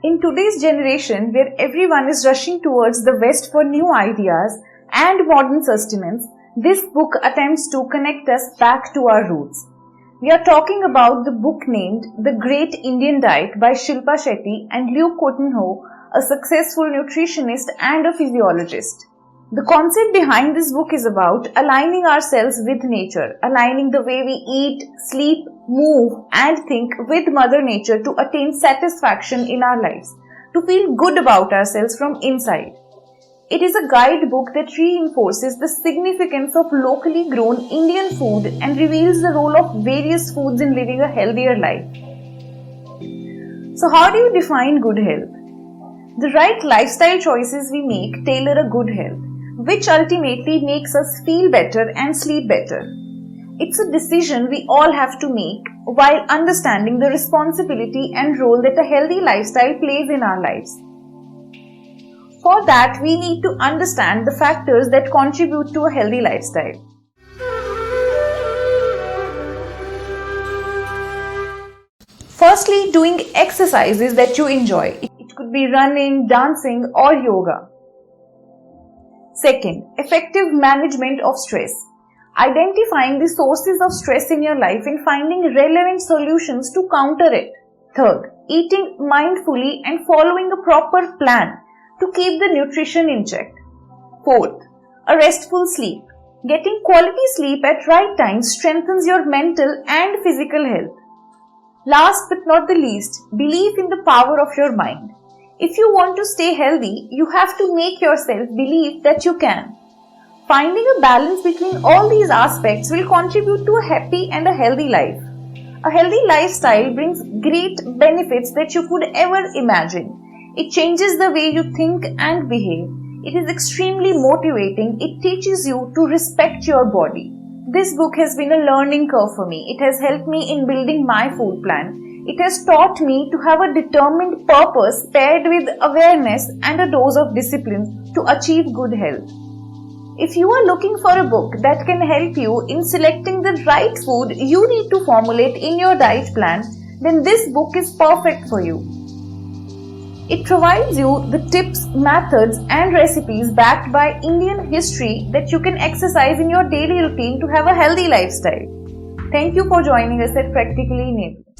In today's generation, where everyone is rushing towards the West for new ideas and modern sustenance, this book attempts to connect us back to our roots. We are talking about the book named The Great Indian Diet by Shilpa Shetty and Luke Cottonhall, a successful nutritionist and a physiologist. The concept behind this book is about aligning ourselves with nature, aligning the way we eat, sleep, move and think with Mother Nature to attain satisfaction in our lives, to feel good about ourselves from inside. It is a guidebook that reinforces the significance of locally grown Indian food and reveals the role of various foods in living a healthier life. So how do you define good health? The right lifestyle choices we make tailor a good health, which ultimately makes us feel better and sleep better. It's a decision we all have to make while understanding the responsibility and role that a healthy lifestyle plays in our lives. For that, we need to understand the factors that contribute to a healthy lifestyle. Firstly, doing exercises that you enjoy. It could be running, dancing, or yoga. Second, effective management of stress. Identifying the sources of stress in your life and finding relevant solutions to counter it. Third, eating mindfully and following a proper plan to keep the nutrition in check. Fourth, a restful sleep. Getting quality sleep at right times strengthens your mental and physical health. Last but not the least, believe in the power of your mind. If you want to stay healthy, you have to make yourself believe that you can. Finding a balance between all these aspects will contribute to a happy and a healthy life. A healthy lifestyle brings great benefits that you could ever imagine. It changes the way you think and behave. It is extremely motivating. It teaches you to respect your body. This book has been a learning curve for me. It has helped me in building my food plan. It has taught me to have a determined purpose paired with awareness and a dose of discipline to achieve good health. If you are looking for a book that can help you in selecting the right food you need to formulate in your diet plan, then this book is perfect for you. It provides you the tips, methods and recipes backed by Indian history that you can exercise in your daily routine to have a healthy lifestyle. Thank you for joining us at Practically Enabled.